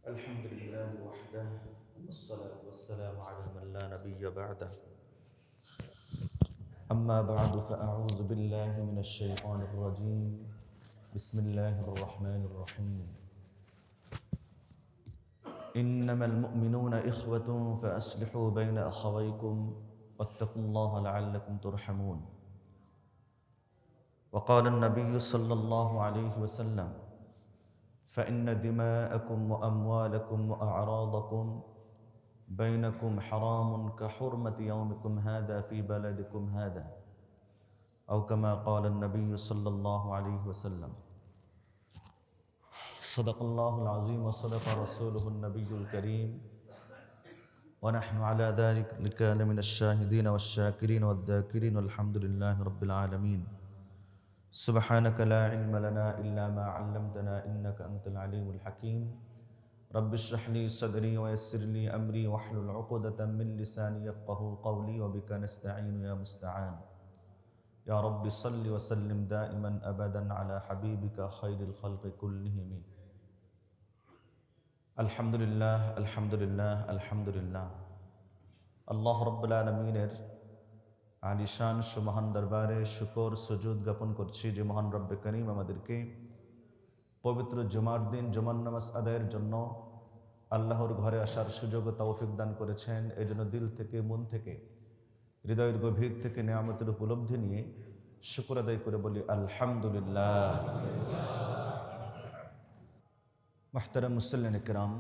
الحمد لله وحده والصلاة والسلام على من لا نبي بعده أما بعد فأعوذ بالله من الشيطان الرجيم بسم الله الرحمن الرحيم إنما المؤمنون إخوة فأصلحوا بين أخويكم واتقوا الله لعلكم ترحمون وقال النبي صلى الله عليه وسلم فإن دماءكم وأموالكم وأعراضكم بينكم حرام كحرمة يومكم هذا في بلدكم هذا أو كما قال النبي صلى الله عليه وسلم صدق الله العظيم وصدق رسوله النبي الكريم ونحن على ذلك لكان من الشاهدين والشاكرين والذاكرين والحمد لله رب العالمين سبحانك لا علم لنا إلا ما علمتنا إنك أنت العليم الحكيم رب اشرح لي صدري ويسر لي أمري واحلل عقدة من لساني يفقه قولي وبك نستعين يا مستعان يا رب صل وسلم دائما أبدا على حبيبك خير الخلق كلهم الحمد لله الحمد لله الحمد لله আল্লাহ রাব্বুল আলামিনের আলিশান সুমহান দরবারে শুকর সুজুদ জ্ঞাপন করছি যে মহান রব্বে করিম আমাদেরকে পবিত্র জুমার দিন জুমার নামাজ আদায়ের জন্য আল্লাহর ঘরে আসার সুযোগ ও তৌফিক দান করেছেন। এই জন্য দিল থেকে মন থেকে হৃদয়ের গভীর থেকে নেয়ামতের উপলব্ধি নিয়ে শুকর আদায় করে বলি আলহামদুলিল্লাহ। মুহতারাম মুসল্লিন কিরাম,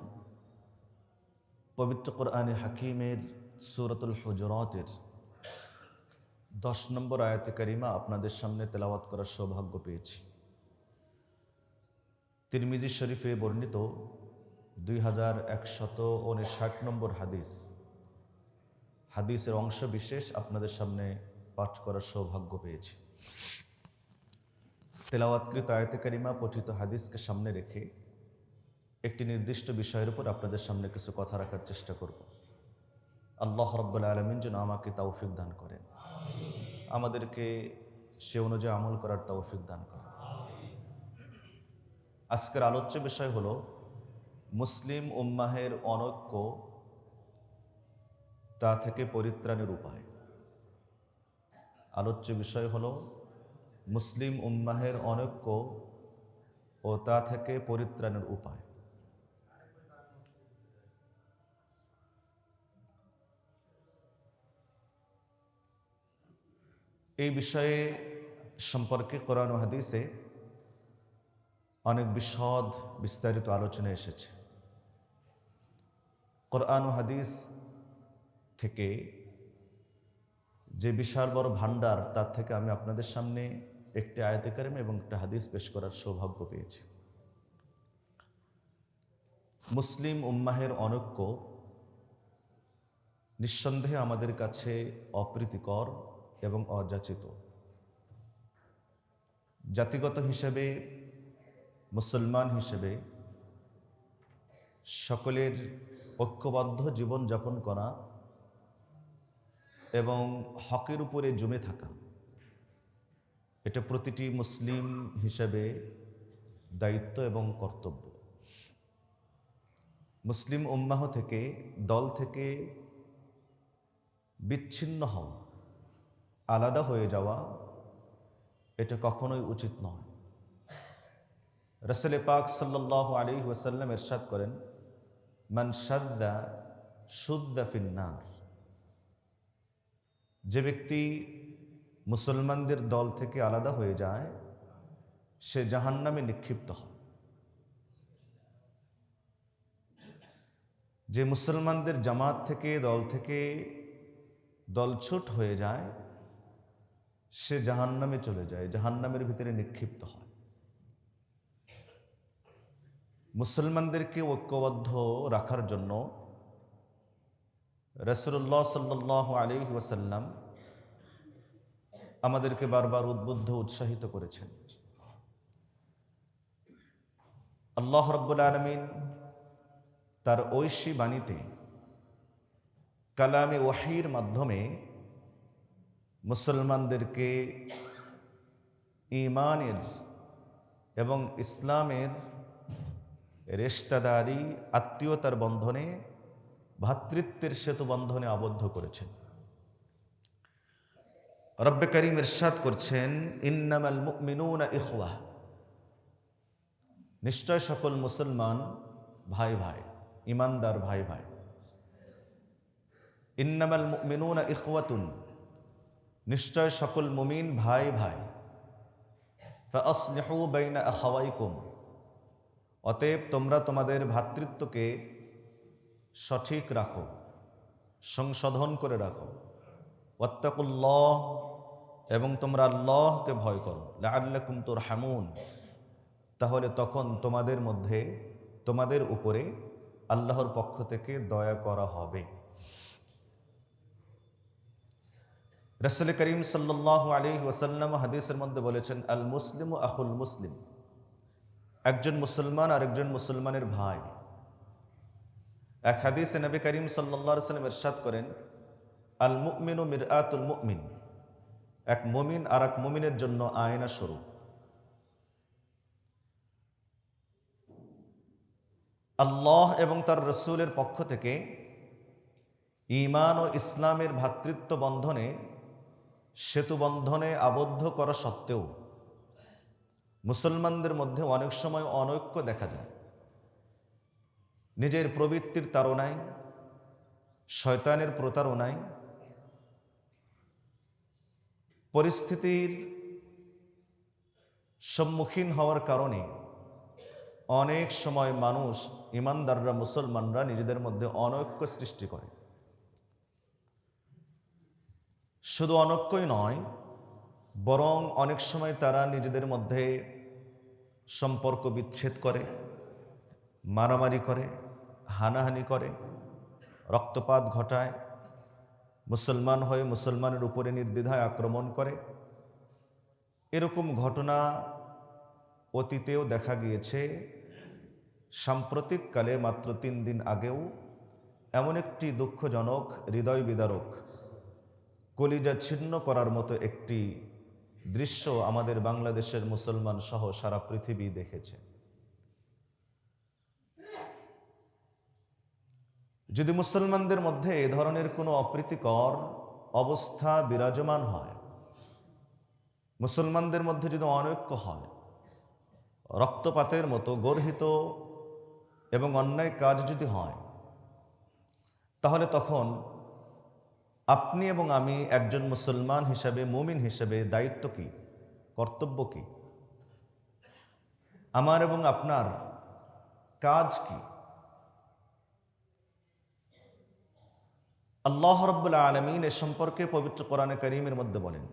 পবিত্র কোরআনে হাকিমের সূরাতুল হুজুরাতের 10 নম্বর আয়াতে কারিমা আপনাদের সামনে তেলাওয়াত করার সৌভাগ্য পেয়েছি। তিরমিজি শরীফে বর্ণিত 2159 নম্বর হাদিসের অংশ বিশেষ আপনাদের সামনে পাঠ করার সৌভাগ্য পেয়েছি। তেলাওয়াতকৃত আয়াতে কারিমা পঠিত হাদিসকে সামনে রেখে একটি নির্দিষ্ট বিষয়ের উপর আপনাদের সামনে কিছু কথা রাখার চেষ্টা করব। আল্লাহ রাব্বুল আলামিন যেন আমাকে তৌফিক দান করেন, আমাদেরকে সে অনুযায়ী আমল করার তৌফিক দান করেন। আজকের আলোচ্য বিষয় হলো মুসলিম উম্মাহের অনৈক্য, তা থেকে পরিত্রাণের উপায়। আলোচ্য বিষয় হলো মুসলিম উম্মাহের অনৈক্য ও তা থেকে পরিত্রাণের উপায়। এই বিষয়ে সম্পর্কে কোরআন ও হাদিসে অনেক বিশদ বিস্তারিত আলোচনা এসেছে। কোরআন ও হাদিস থেকে যে বিশাল বড় ভান্ডার, তার থেকে আমি আপনাদের সামনে একটি আয়াতে কারিমা এবং একটা হাদিস পেশ করার সৌভাগ্য পেয়েছি। মুসলিম উম্মাহের অনৈক্য নিঃসন্দেহে আমাদের কাছে অপ্রীতিকর এবং অযাচিত। জাতিগত হিসেবে, মুসলমান হিসেবে সকলের ঐক্যবদ্ধ জীবনযাপন করা এবং হকের উপরে জমে থাকা, এটা প্রতিটি মুসলিম হিসেবে দায়িত্ব এবং কর্তব্য। মুসলিম উম্মাহ থেকে, দল থেকে বিচ্ছিন্ন হওয়া, আলাদা হয়ে যাওয়া, এটা কখনোই উচিত নয়। রাসূল পাক সাল্লাল্লাহু আলাইহি ওয়াসাল্লাম ইরশাদ করেন, মান শাদ্দা শুদ্দা ফিন্নার। যে ব্যক্তি মুসলমানদের দল থেকে আলাদা হয়ে যায়, সে জাহান্নামে নিক্ষিপ্ত হয়। যে মুসলমানদের জামাত থেকে, দল থেকে দলছুট হয়ে যায়, সে জাহান্নামে চলে যায়, জাহান্নামের ভিতরে নিক্ষিপ্ত হয়। মুসলমানদেরকে ঐক্যবদ্ধ রাখার জন্য রাসূলুল্লাহ সাল্লাল্লাহু আলাইহি ওয়াসাল্লাম আমাদেরকে বারবার উদ্বুদ্ধ উৎসাহিত করেছেন। আল্লাহ রাব্বুল আলামিন তার ঐশী বাণীতে, কালামে ওয়াহির মাধ্যমে মুসলমানদেরকে ঈমানের এবং ইসলামের রেশতাদারি, আত্মীয়তার বন্ধনে, ভ্রাতৃত্বের সেতু বন্ধনে আবদ্ধ করেছেন। রব্বে করিম ইরশাদ করছেন, ইন্নামাল মুমিনুনা ইখওয়া, নিশ্চয় সকল মুসলমান ভাই ভাই, ইমানদার ভাই ভাই। ইন্নামাল মুমিনুনা ইখওয়াতুন, নিশ্চয় সকল মুমিন ভাই ভাই। ফাআসলিহু বাইনা আখাওয়াইকুম, অতএব তোমরা তোমাদের ভ্রাতৃত্বকে সঠিক রাখো, সংশোধন করে রাখো। ওয়াত্তাকুল্লাহ, এবং তোমরা আল্লাহকে ভয় করো। লাআল্লাকুম তুরহামুন, তাহলে তখন তোমাদের মধ্যে, তোমাদের উপরে আল্লাহর পক্ষ থেকে দয়া করা হবে। রাসূল করিম সাল্লাল্লাহু আলাইহি ওয়াসাল্লাম হাদিসের মধ্যে বলেছেন, আল মুসলিমু আখুল মুসলিম, একজন মুসলমান আরেকজন মুসলমানের ভাই। এক হাদিসে নবী করিম সাল্লাল্লাহু আলাইহি ওয়াসাল্লাম ইরশাদ করেন, আল মুমিনু মিরআতুল মুমিন, এক মুমিন আর এক মুমিনের জন্য আয়না স্বরূপ। আল্লাহ এবং তার রসুলের পক্ষ থেকে ঈমান ও ইসলামের ভ্রাতৃত্ব বন্ধনে, সেতু বন্ধনে আবদ্ধ করা সত্ত্বেও মুসলমানদের মধ্যে অনেক সময় অনৈক্য দেখা যায়। নিজের প্রবৃত্তির তাড়নায়, শয়তানের প্রতারণায়, পরিস্থিতির সম্মুখীন হওয়ার কারণে অনেক সময় মানুষ, ইমানদাররা, মুসলমানরা নিজেদের মধ্যে অনৈক্য সৃষ্টি করে। শুধু অনৈক্যই নয়, বরং অনেক সময় তারা নিজেদের মধ্যে সম্পর্ক বিচ্ছেদ করে, মারামারি করে, হানাহানি করে, রক্তপাত ঘটায়, মুসলমান হয়ে মুসলমানের উপরে নির্দ্বিধায় আক্রমণ করে। এরকম ঘটনা অতীতেও দেখা গিয়েছে। সাম্প্রতিককালে মাত্র 3 দিন আগেও এমন একটি দুঃখজনক, হৃদয় বিদারক, কলিজা ছিন্ন করার মতো একটি দৃশ্য আমাদের বাংলাদেশের মুসলমান সহ সারা পৃথিবী দেখেছে। যদি মুসলমানদের মধ্যে এ ধরনের কোনো অপ্রীতিকর অবস্থা বিরাজমান হয়, মুসলমানদের মধ্যে যদি অনৈক্য হয়, রক্তপাতের মতো গর্হিত এবং অন্যায় কাজ যদি হয়, তাহলে তখন আপনি এবং আমি একজন মুসলমান হিসাবে, মুমিন হিসাবে দায়িত্ব কি, কর্তব্য কি, আমার এবং আপনার কাজ কি? আল্লাহ রাব্বুল আলামিন এ সম্পর্কে পবিত্র কোরআনে কারীমের মধ্যে বলেন,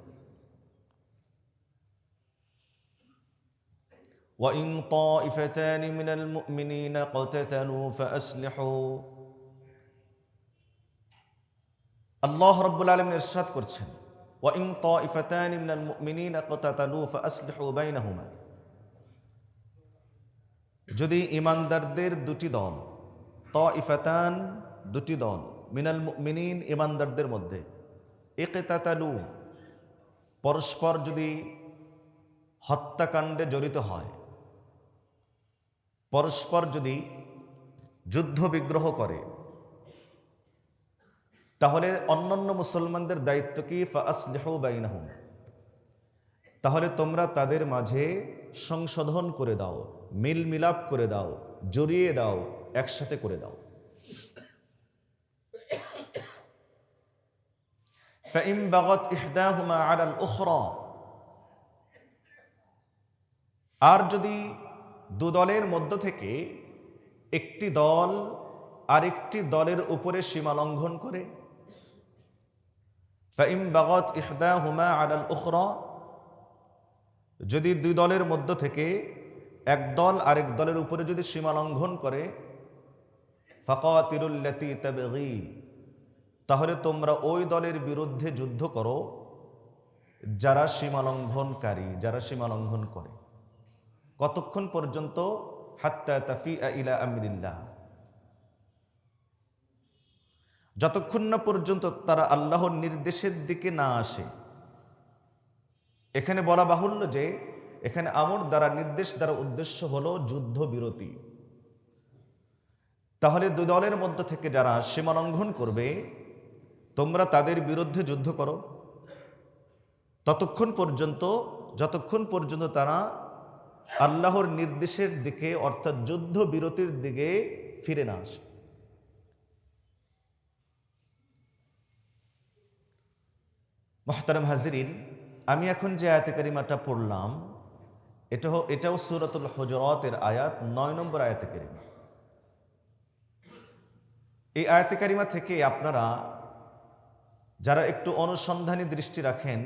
وَإِن طَائِفَتَانِ مِنَ الْمُؤْمِنِينَ اقْتَتَلُوا فَأَصْلِحُوا, আল্লাহ রাব্বুল আলামিন ইরশাদ করছেন, وَإِن طَائِفَتَانِ مِنَ الْمُؤْمِنِينَ اقْتَتَلُوا فَأَصْلِحُوا بَيْنَهُمَا, যদি ইমানদারদের দুটি দল, তাইফাতান দুটি দল, মিনাল মুমিনিন ইমানদারদের মধ্যে, ইকতাতালু পরস্পর যদি হত্যাকাণ্ডে জড়িত হয়, পরস্পর যদি যুদ্ধ বিগ্রহ করে, তাহলে অন্যান্য মুসলমানদের দায়িত্ব কি? ফাআসলিহু বাইনাহুম, তাহলে তোমরা তাদের মাঝে সংশোধন করে দাও, মিল মিলাপ করে দাও, জড়িয়ে দাও, একসাথে করে দাও। ফাইন বাগাত ইহদাহুমা আলাল উখরা, আর যদি দু দলের মধ্য থেকে একটি দল আরেকটি দলের উপরে সীমা লঙ্ঘন করে, ফাইন বাগাত ইহদাহুমা আলাল উখরা, যদি দুই দলের মধ্য থেকে এক দল আরেক দলের উপরে যদি সীমা লঙ্ঘন করে, ফাকাতিলুল্লাতী তাবগী, তাহলে তোমরা ওই দলের বিরুদ্ধে যুদ্ধ করো যারা সীমা লঙ্ঘনকারী, যারা সীমা লঙ্ঘন করে। কতক্ষণ পর্যন্ত? হাত্তা তাফিআ ইলা আমরিল্লাহ, যতক্ষণ না পর্যন্ত তারা আল্লাহর নির্দেশের দিকে না আসে। এখানে বলা বাহুল্য যে এখানে আমর দ্বারা, নির্দেশ দ্বারা উদ্দেশ্য হলো যুদ্ধ বিরতি। তাহলে দুই দলের মধ্যে থেকে যারা সীমা লঙ্ঘন করবে তোমরা তাদের বিরুদ্ধে যুদ্ধ করো যতক্ষণ পর্যন্ত তারা আল্লাহর নির্দেশের দিকে অর্থাৎ যুদ্ধ বিরতির দিকে ফিরে না আসে। মুহতারাম হাজিরিন, আমি এখন যে আয়াতে কারিমাটা পড়লাম এটাও সূরাতুল হুজুরাতের আয়াত 9 নম্বর আয়াতে কারিমা। এই আয়াতে কারিমা থেকে আপনারা যারা একটু অনুসন্ধানী দৃষ্টি রাখেন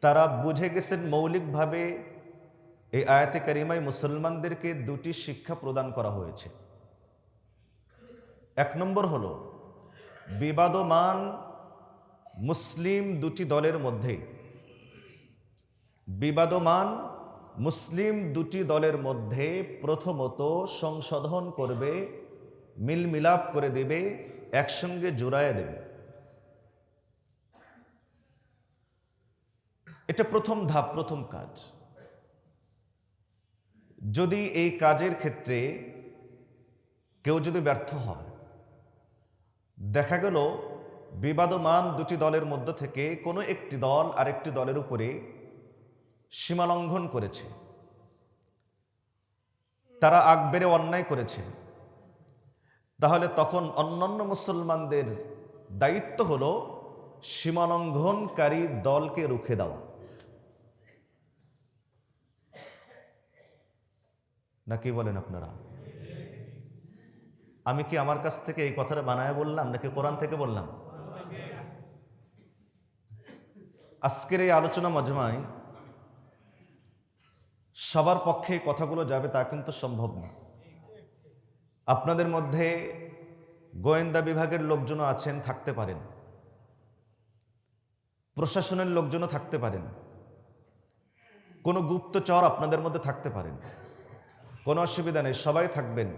তারা বুঝে গেছেন মৌলিকভাবে এই আয়াতে কারিমায় মুসলমানদেরকে দুটি শিক্ষা প্রদান করা হয়েছে। এক নম্বর হলো বিবাদমান মুসলিম দুটি দলের মধ্যে প্রথমত সংশোধন করবে, মিলমিলাপ করে দেবে, একসঙ্গে জোড়ায় দেবে। এটা প্রথম ধাপ, প্রথম কাজ। যদি এই কাজের ক্ষেত্রে কেউ যদি ব্যর্থ হয়, দেখা গেল বিবাদমান দুটি দলের মধ্য থেকে কোনো একটি দল আরেকটি দলের উপরে সীমালঙ্ঘন করেছে, তারা আগ বেড়ে অন্যায় করেছে, তাহলে তখন অন্যান্য মুসলমানদের দায়িত্ব হলো সীমালঙ্ঘনকারী দলকে রুখে দেওয়া। নাকি বলেন আপনারা? আমি কি আমার কাছ থেকে এই কথাটা বানায় বললাম নাকি কোরআন থেকে বললাম? আজকের এই আলোচনা মজমায় সবার পক্ষে কথাগুলো যাবে তা কিন্তু সম্ভব না। আপনাদের মধ্যে গোয়েন্দা বিভাগের লোকজনও আছেন, থাকতে পারেন, প্রশাসনের লোকজনও থাকতে পারেন, কোনো গুপ্তচর আপনাদের মধ্যে থাকতে পারেন, কোনো অসুবিধা নেই, সবাই থাকবেন।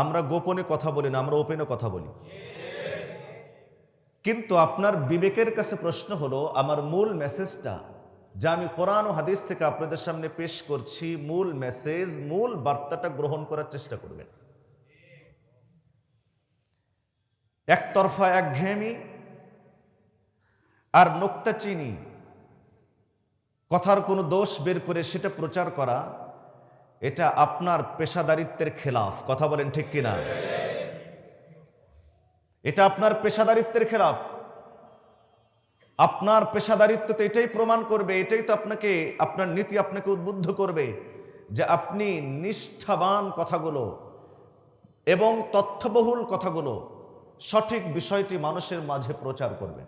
আমরা গোপনে কথা বলি না, আমরা ওপেনে কথা বলি। কিন্তু আপনার বিবেকের কাছে প্রশ্ন হলো, আমার মূল মেসেজটা যা আমি কোরআন ও হাদিস থেকে আপনাদের সামনে পেশ করছি, মূল মেসেজ, মূল বার্তাটা গ্রহণ করার চেষ্টা করবেন। একতরফা একঘেয়েমি আর নোক্তাচিনি কথার কোনো দোষ বের করে সেটা প্রচার করা, এটা আপনার পেশাদারিত্বের খেলাফ। কথা বলেন ঠিক কিনা? এটা আপনার পেশাদারিত্বের খেলাফ। আপনার পেশাদারিত্ব তো এটাই প্রমাণ করবে, এটাই তো আপনাকে, আপনার নীতি আপনাকে উদ্বুদ্ধ করবে যে আপনি নিষ্ঠাবান কথাগুলো এবং তথ্যবহুল কথাগুলো, সঠিক বিষয়টি মানুষের মাঝে প্রচার করবেন।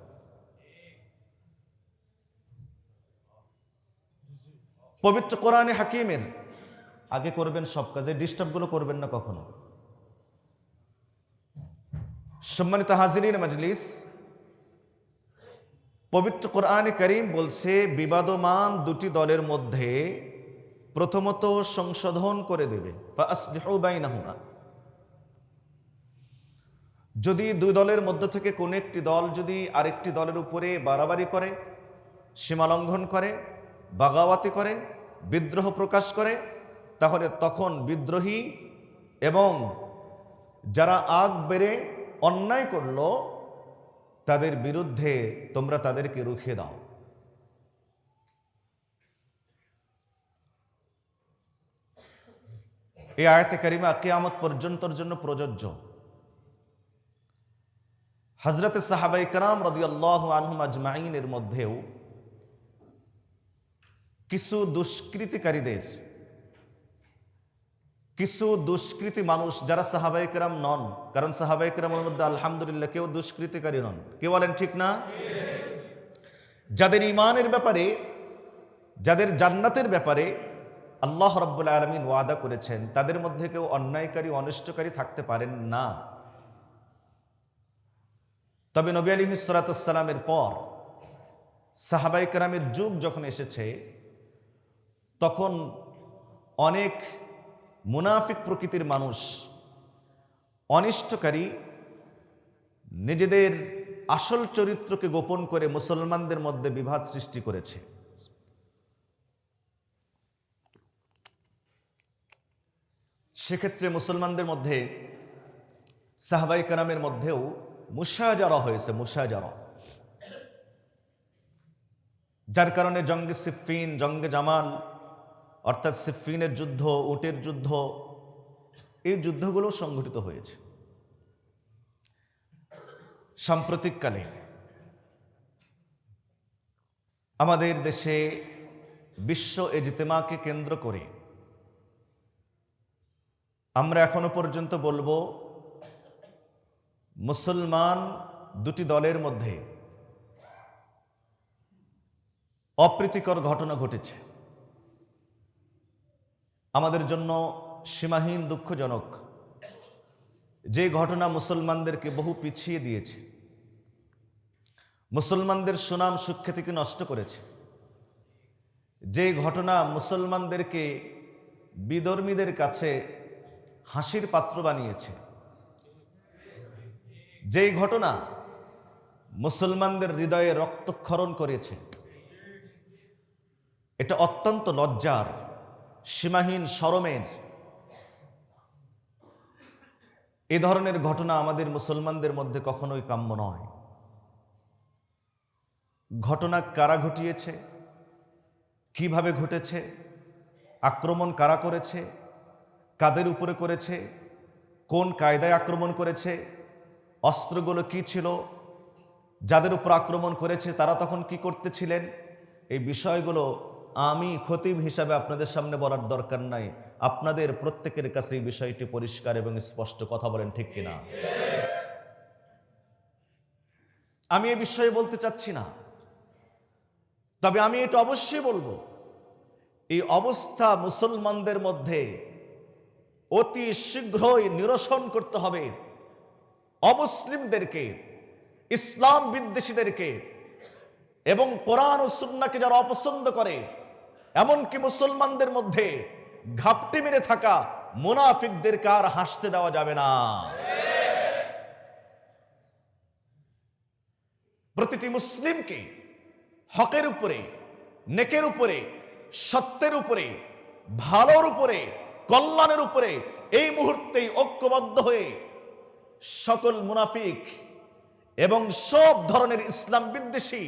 পবিত্র কোরআনে হাকিমের আগে করবেন সব কাজে, ডিস্টার্বগুলো করবেন না কখনো। সম্মানিত হাজিরিন মাজলিস, পবিত্র কোরআনে কারীম বলছে বিবাদমান দুটি দলের মধ্যে প্রথমত সংশোধন করে দেবে, ফাসলিহু বাইনাহুমা। যদি দুই দলের মধ্য থেকে কোন একটি দল যদি আরেকটি দলের উপরে বাড়াবাড়ি করে, সীমালঙ্ঘন করে, বাগাওয়াতি করে, বিদ্রোহ প্রকাশ করে, তাহলে তখন বিদ্রোহী এবং যারা আগ বেড়ে অন্যায় করলো তাদের বিরুদ্ধে তোমরা তাদেরকে রুখে দাও। এই আয়াতে কারিমা কিয়ামত পর্যন্তর জন্য প্রযোজ্য। হযরতে সাহাবায়ে কেরাম রাদিয়াল্লাহু আনহুম আজমাইনের মধ্যেও কিছু দুষ্কৃতী মানুষ যারা সাহাবায়ে কেরাম নন, কারণ সাহাবায়ে কেরামের মধ্যে আলহামদুলিল্লাহ কেউ দুষ্কৃতিকারী নন। কে বলেন ঠিক না? যাদের ঈমানের ব্যাপারে, যাদের জান্নাতের ব্যাপারে আল্লাহ রাব্বুল আলামিন ওয়াদা করেছেন, তাদের মধ্যে কেউ অন্যায়কারী, অনিষ্টকারী থাকতে পারেন না। তবে নবী আলাইহিস সালাতু ওয়াস সালামের পর সাহাবায়ে কেরামের যুগ যখন এসেছে, তখন অনেক মুনাফিক প্রকৃতির মানুষ, অনিষ্টকারী, নিজেদের আসল চরিত্রকে গোপন করে মুসলমানদের মধ্যে বিভাদ সৃষ্টি করেছে। সেক্ষেত্রে মুসলমানদের মধ্যে সাহাবায়ে কেরামের মধ্যেও মুশাজারা হয়েছে, মুশাজারা, যার কারণে জঙ্গে সিফফিন, জঙ্গে জামাল অর্থাৎ সিফফিনের যুদ্ধ, উটের যুদ্ধ, এই যুদ্ধগুলো সংঘটিত হয়েছে। সাম্প্রতিককালে আমাদের দেশে বিশ্ব ইজতেমাকে কেন্দ্র করে আমরা এখনো পর্যন্ত বলবো মুসলমান দুটি দলের মধ্যে অপ্রীতিকর ঘটনা ঘটেছে। আমাদের জন্য সীমাহীন দুঃখজনক, যে ঘটনা মুসলমানদেরকে বহু পিছিয়ে দিয়েছে, মুসলমানদের সুনাম সুখ্যাতিকে নষ্ট করেছে, যে ঘটনা মুসলমানদেরকে বিধর্মীদের কাছে হাসির পাত্র বানিয়েছে, যেই ঘটনা মুসলমানদের হৃদয়ে রক্তক্ষরণ করেছে, এটা অত্যন্ত লজ্জার, সীমাহীন শরমের। এ ধরনের ঘটনা আমাদের মুসলমানদের মধ্যে কখনোই কাম্য নয়। ঘটনা কারা ঘটিয়েছে, কিভাবে ঘটেছে, আক্রমণ কারা করেছে, কাদের উপরে করেছে, কোন কায়দায় আক্রমণ করেছে, অস্ত্রগুলো কি ছিল, যাদের উপর আক্রমণ করেছে তারা তখন কি করতেছিলেন, এই বিষয়গুলো আমি খতিব হিসাবে আপনাদের সামনে বলার দরকার নাই। আপনাদের প্রত্যেকের কাছে এই বিষয়টি পরিষ্কার এবং স্পষ্ট। কথা বলেন ঠিক কিনা? আমি এই বিষয়ে বলতে চাচ্ছি না, তবে আমি এটা অবশ্যই বলবো, এই অবস্থা মুসলমানদের মধ্যে অতি শীঘ্রই নিরসন করতে হবে। অমুসলিমদেরকে, ইসলাম বিদ্বেষীদেরকে এবং কোরআন ও সুন্নাহকে যারা অপছন্দ করে, এমনকি মুসলমানদের মধ্যে ঘাপটি মেরে থাকা মুনাফিকদেরকে আর হাসতে দেওয়া যাবে না। প্রতিটি মুসলিমকে হকের উপরে, নেকের উপরে, সত্যের উপরে, ভালোর উপরে, কল্যাণের উপরে এই মুহূর্তেই ঐক্যবদ্ধ হয়ে সকল মুনাফিক এবং সব ধরনের ইসলাম বিদ্বেষী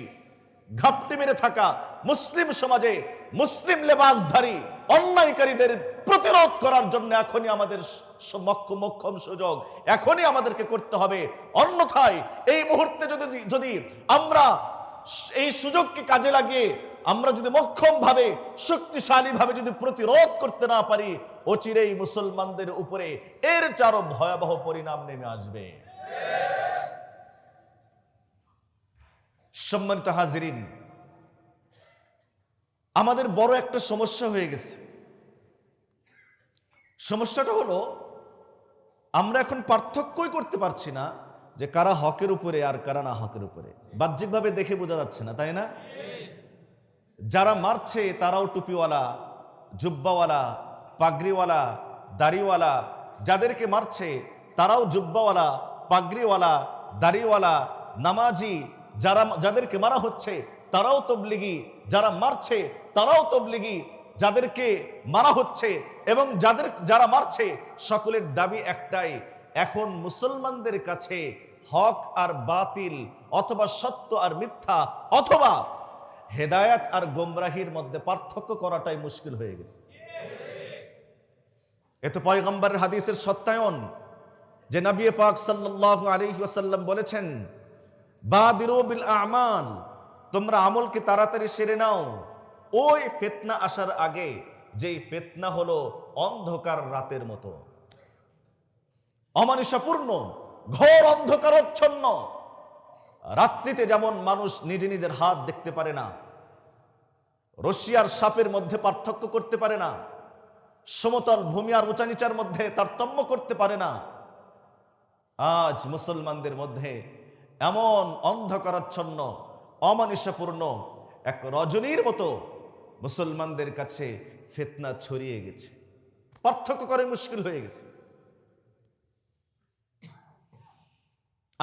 ঘাপটি মেরে থাকা মুসলিম সমাজে মুসলিম লেবাসধারী অন্যায়কারীদের প্রতিরোধ করার জন্য এখনই আমাদের মোক্ষম সুযোগ, এখনই আমাদেরকে করতে হবে। অন্যথায় এই মুহূর্তে যদি আমরা এই সুযোগকে কাজে লাগিয়ে আমরা যদি মোক্ষম ভাবে, শক্তিশালী ভাবে যদি প্রতিরোধ করতে না পারি, অচিরেই মুসলমানদের উপরে এর চারও ভয়াবহ পরিণাম নেমে আসবে। সম্মানিত হাজিরিন, আমাদের বড় একটা সমস্যা হয়ে গেছে। সমস্যাটা হলো আমরা এখন পার্থক্যই করতে পারছি না যে কারা হকের উপরে আর কারা না হকের উপরে। বাহ্যিকভাবে দেখে বোঝা যাচ্ছে না, তাই না? যারা মারছে তারাও টুপিওয়ালা, জুব্বাওয়ালা, পাগড়িওয়ালা, দাড়িওয়ালা। যাদেরকে মারছে তারাও জুব্বাওয়ালা, পাগড়িওয়ালা, দাড়িওয়ালা, নামাজি। যাদেরকে মারা হচ্ছে তারাও তবলিগি, যারা মারছে তারাও তবলিগি। যাদেরকে মারা হচ্ছে এবং যারা মারছে সকলের দাবি একটাই, এখন মুসলমানদের কাছে হক আর বাতিল, অথবা সত্য আর মিথ্যা, অথবা হেদায়াত আর গোমরাহির মধ্যে পার্থক্য করাটাই মুশকিল হয়ে গেছে। এত পয়গম্বরের হাদিসের সত্যায়ন যে নবী পাক সাল্লাল্লাহু আলাইহি ওয়াসাল্লাম বলেছেন, বাদিরু বিল আমাল, তোমরা আমলকে তাড়াতাড়ি সেরে নাও ওই ফিতনা আসার আগে, যেই ফিতনা হলো অন্ধকার রাতের মতো, অমানুষপূর্ণ, ঘোর অন্ধকারাচ্ছন্ন। রাত্রিতে যেমন মানুষ নিজে নিজের হাত দেখতে পারে না, রশিয়ার সাপের মধ্যে পার্থক্য করতে পারে না, সমতল ভূমি আর উঁচা নিচার মধ্যে তারতম্য করতে পারে না, আজ মুসলমানদের মধ্যে এমন অন্ধকারাচ্ছন্ন, অমানুষপূর্ণ এক রজনীর মতো মুসলমানদের কাছে ফিতনা ছড়িয়ে গেছে, পার্থক্য করে মুশকিল হয়ে গেছে।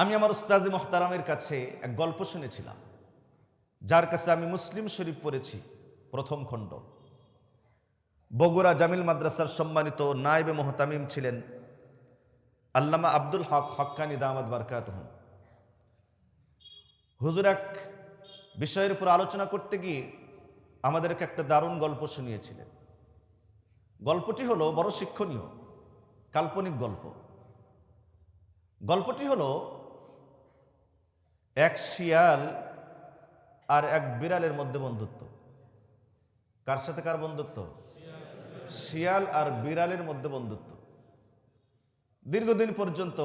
আমি আমার উস্তাজে মুহতারামের কাছে এক গল্প শুনেছিলাম, যার কাছে আমি মুসলিম শরীফ পড়েছি প্রথম খণ্ড। বগুড়া জামিল মাদ্রাসার সম্মানিত নায়েবে মুহতামিম ছিলেন আল্লামা আব্দুল হক হক্কানি দামাত বারকাতুহু। হুজুর এক বিষয়ের উপর আলোচনা করতে গিয়ে আমাদেরকে একটা দারুণ গল্প শুনিয়েছিলেন। গল্পটি হলো বড় শিক্ষণীয়, কাল্পনিক গল্প। গল্পটি হলো এক শিয়াল আর এক বিড়ালের মধ্যে বন্ধুত্ব। কার সাথে কার বন্ধুত্ব? শিয়াল আর বিড়ালের মধ্যে বন্ধুত্ব। দীর্ঘদিন পর্যন্ত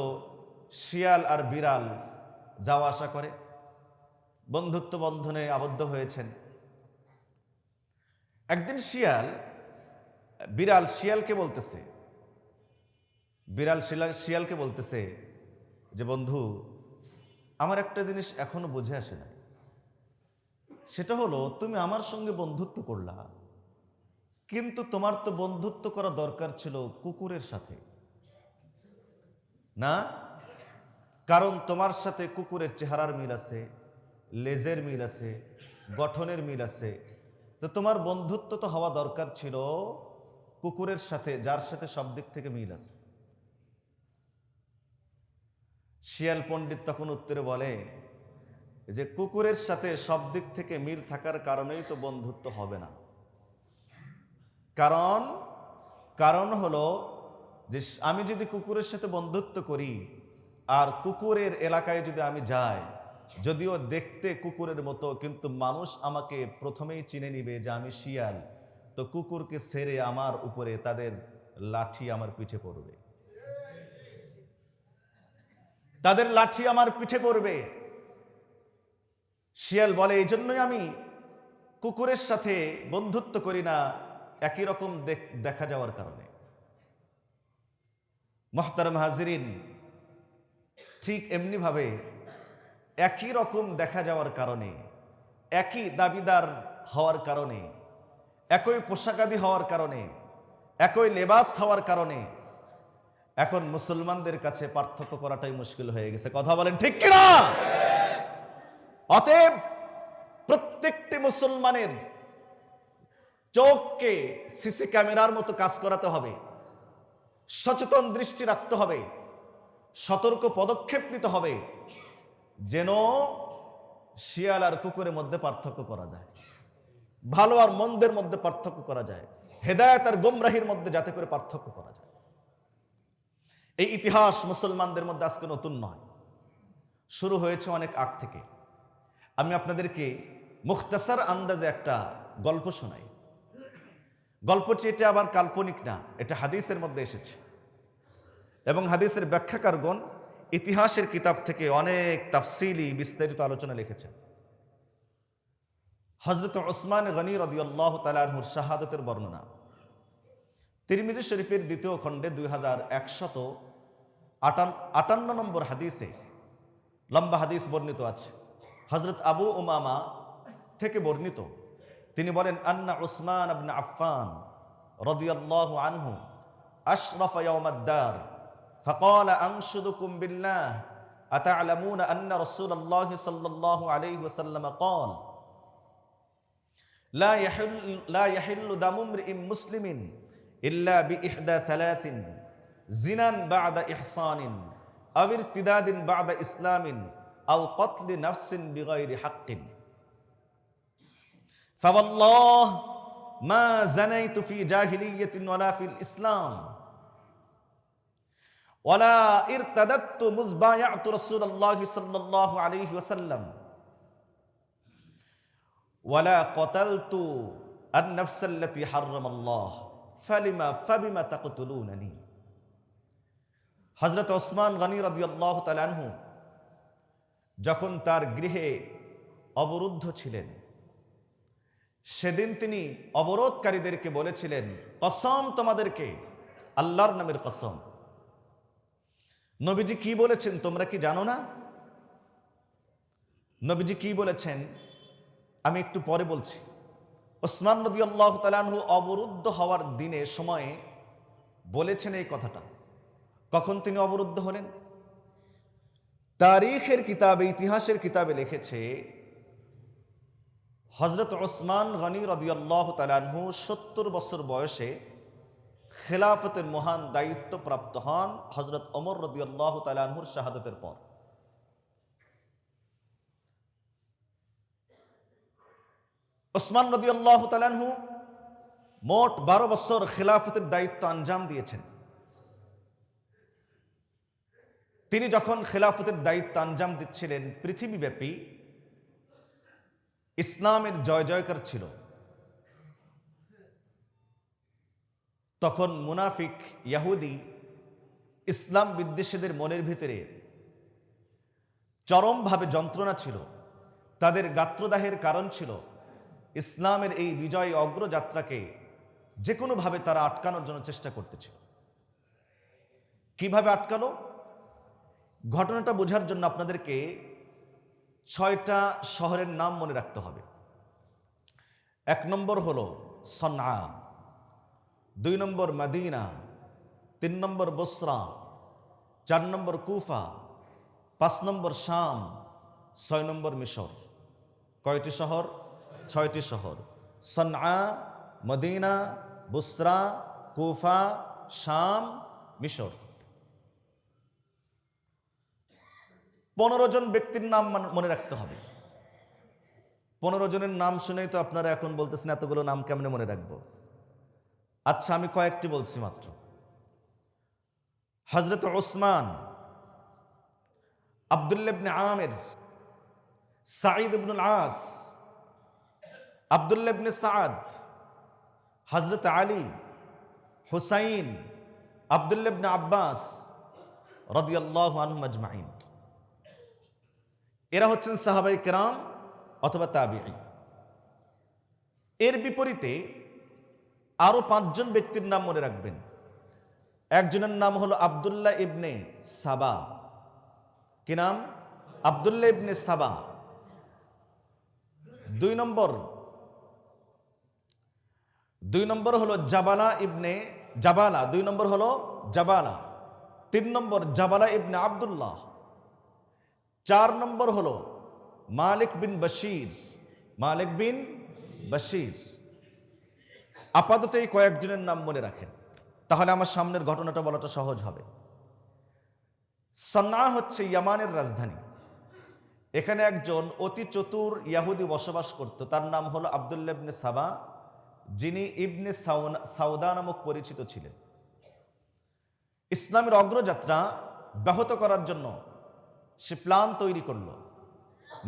শিয়াল আর বিড়াল যাওয়া আসা করে, বন্ধুত্ব বন্ধনে আবদ্ধ হয়েছেন। একদিন বিড়াল শিয়ালকে বলতেছে, শিয়ালকে বলতেছে যে বন্ধু, আমার একটা জিনিস এখনো বুঝে আসে না। সেটা হলো, তুমি আমার সঙ্গে বন্ধুত্ব করলা, কিন্তু তোমার তো বন্ধুত্ব করা দরকার ছিল কুকুরের সাথে না? কারণ তোমার সাথে কুকুরের চেহারার মিল আছে, লেজের মিল আছে, গঠনের মিল আছে। তো তোমার বন্ধুত্ব তো হওয়া দরকার ছিল কুকুরের সাথে, যার সাথে সব দিক থেকে মিল আছে। শিয়াল পণ্ডিত তখন উত্তরে বলে যে কুকুরের সাথে সব দিক থেকে মিল থাকার কারণেই তো বন্ধুত্ব হবে না। কারণ হলো যে আমি যদি কুকুরের সাথে বন্ধুত্ব করি আর কুকুরের এলাকায় যদি আমি যাই, যদিও দেখতে কুকুরের মতো, কিন্তু মানুষ আমাকে প্রথমেই চিনে নিবে যে আমি শিয়াল। তো কুকুরকে ছেড়ে আমার উপরে তাদের লাঠি আমার পিঠে পড়বে, তাদের লাঠি আমার পিঠে পড়বে। শিয়াল বলে, এই জন্যই আমি কুকুরের সাথে বন্ধুত্ব করি না, একই রকম দেখা যাওয়ার কারণে। মুহতারাম হাজিরিন, ঠিক এমনি ভাবে একই রকম দেখা যাওয়ার কারণে, একই দাবিদার হওয়ার কারণে, একই পোশাকাদি হওয়ার কারণে, একই লেবাস হওয়ার কারণে এখন মুসলমানদের কাছে পার্থক্য করাটাই মুশকিল হয়ে গেছে। কথা বলেন ঠিক কিনা? অতএব প্রত্যেকটি মুসলমানের চোখকে সিসি ক্যামেরার মতো কাজ করাতে হবে, সচেতন দৃষ্টি রাখতে হবে, সতর্ক পদক্ষেপ নিতে হবে, যেন শিয়াল আর কুকুরের মধ্যে পার্থক্য করা যায়, ভালো আর মন্দের মধ্যে পার্থক্য করা যায়, হেদায়েত আর গোমরাহির মধ্যে যাতে করে পার্থক্য করা যায়। এই ইতিহাস মুসলমানদের মধ্যে আজকে নতুন নয়, শুরু হয়েছে অনেক আগ থেকে। আমি আপনাদেরকে মুখতাসার আন্দাজে একটা গল্প শোনাই। গল্পটি এটা আবার কাল্পনিক না, এটা হাদিসের মধ্যে এসেছে এবং হাদিসের ব্যাখ্যাকারগণ ইতিহাসের কিতাব থেকে অনেক তাফসিলি বিস্তারিত আলোচনা লিখেছেন। হযরত উসমান গনি রাদিয়াল্লাহু তাআলা আনহুর শাহাদাতের বর্ণনা তিরমিজি শরীফের দ্বিতীয় খণ্ডে 2158 নম্বর হাদিসে লম্বা হাদিস বর্ণিত আছে। হযরত আবু উমামা থেকে বর্ণিত, তিনি বলেন, আন্না উসমান ইবনে আফফান রাদিয়াল্লাহু আনহু আশরাফা ইয়াউমাদ-দার فقال أنشدكم بالله أتعلمون أن رسول الله صلى الله عليه وسلم قال لا يحل دم امرئ مسلم إلا بإحدى ثلاث زنا بعد إحصان أو ارتداد بعد إسلام أو قتل نفس بغير حق فوالله ما زنيت في جاهلية ولا في الإسلام ولا ارتددت مذ بايعت رسول الله صلى الله عليه وسلم ولا قتلت النفس التي حرم الله فبما تقتلونني। হযরত ওসমান গনি রাদিয়াল্লাহু তাআলা আনহু যখন তার গৃহে অবরুদ্ধ ছিলেন, সেদিন তিনি অবরোধকারীদেরকে বলেছিলেন, কসম তোমাদেরকে, আল্লাহর নামের কসম। নবীজি কি বলেছেন তোমরা কি জানো না? নবীজি কি বলেছেন আমি একটু পরে বলছি। ওসমান রাদিয়াল্লাহু তাআলা আনহু অবরুদ্ধ হওয়ার দিনে সময়ে বলেছেন এই কথাটা। কখন তিনি অবরুদ্ধ হলেন? তারিখের কিতাবে, ইতিহাসের কিতাবে লিখেছে হযরত ওসমান গনি রাদিয়াল্লাহু তাআলা আনহু ৭০ বছর বয়সে খেলাফতের মহান দায়িত্ব প্রাপ্ত হন হযরত ওমর রাদিয়াল্লাহু তাআলা আনহুর শাহাদাতের পর। ওসমান রাদিয়াল্লাহু তাআলা আনহু মোট ১২ বছর খেলাফতের দায়িত্ব আঞ্জাম দিয়েছেন। তিনি যখন খেলাফতের দায়িত্ব আঞ্জাম দিচ্ছিলেন, পৃথিবীব্যাপী ইসলামের জয় জয়কার ছিল। তখন মুনাফিক ইহুদি ইসলাম বিদ্বেষীদের মনের ভিতরে চরমভাবে যন্ত্রণা ছিল। তাদের গাত্রদাহের কারণ ছিল ইসলামের এই বিজয় অগ্রযাত্রাকে যে কোনোভাবে তারা আটকানোর জন্য চেষ্টা করতেছিল। কিভাবে আটকালো? ঘটনাটা বোঝার জন্য আপনাদেরকে ৬টা শহরের নাম মনে রাখতে হবে। ১ নম্বর হলো সনআ, ২ নম্বর মদিনা, ৩ নম্বর বসরা, ৪ নম্বর কুফা, ৫ নম্বর শাম, ৬ নম্বর মিশর। কয়টি শহর? ৬টি শহর। সনআ, মদিনা, বুসরা, কুফা, শাম, মিশর। ১৫ জন ব্যক্তির নাম মনে রাখতে হবে। ১৫ জনের নাম শুনেই তো আপনারা এখন বলতেছেন এতগুলো নাম কেমনে মনে রাখবো? আচ্ছা, আমি কয়েকটি বলছি মাত্র। হযরত ওসমান, আব্দুল্লাহ ইবনে আমির, সাঈদ ইবনুল আস, আব্দুল্লাহ ইবনে সাআদ, হযরত আলী, হুসাইন, আব্দুল্লাহ ইবনে আব্বাস রাদিয়াল্লাহু আনহুম আজমাইন। এরা হচ্ছেন সাহাবায়ে কেরাম অথবা তাবিঈ। এর বিপরীতে আরো ৫ জন ব্যক্তির নাম মনে রাখবেন। একজনের নাম হলো আব্দুল্লাহ ইবনে সাবা। কি নাম? আব্দুল্লাহ ইবনে সাবা। ২ নম্বর হলো জাবালা ইবনে জাবালা। ২ নম্বর হলো জাবালা। ৩ নম্বর জাবালা ইবনে আব্দুল্লাহ। ৪ নম্বর হলো মালিক বিন বশির। মালিক বিন বশির। আপাতত এই কয়েকজনের নাম মনে রাখেন, তাহলে আমার সামনের ঘটনাটা বলাটা সহজ হবে। সনআ হচ্ছে ইয়ামানের রাজধানী। এখানে একজন অতি চতুর ইহুদি বসবাস করত, তার নাম হলো আব্দুল্লাহ ইবনে সাবা, যিনি ইবনে সাউদা নামক পরিচিত ছিলেন। ইসলামের অগ্রযাত্রা ব্যাহত করার জন্য সে প্ল্যান তৈরি করলো,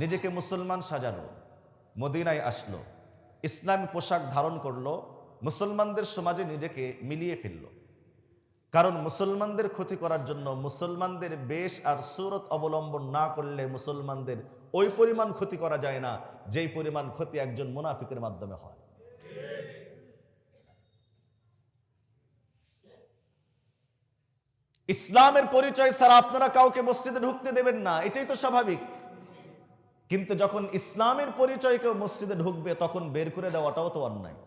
নিজেকে মুসলমান সাজালো, মদিনায় আসলো, ইসলামী পোশাক ধারণ করলো, মুসলমানদের সমাজে নিজেকে মিলিয়ে ফেলল। কারণ মুসলমানদের ক্ষতি করার জন্য মুসলমানদের বেশ আর সুরত অবলম্বন না করলে মুসলমানদের ওই পরিমাণ ক্ষতি করা যায় না যেই পরিমাণ ক্ষতি একজন মুনাফিকের মাধ্যমে হয়। ইসলামের পরিচয় ছাড়া আপনারা কাউকে মসজিদে ঢুকতে দেবেন না, এটাই তো স্বাভাবিক। কিন্তু যখন ইসলামের পরিচয় কেউ মসজিদে ঢুকবে তখন বের করে দেওয়াটাও তো অন্যায়।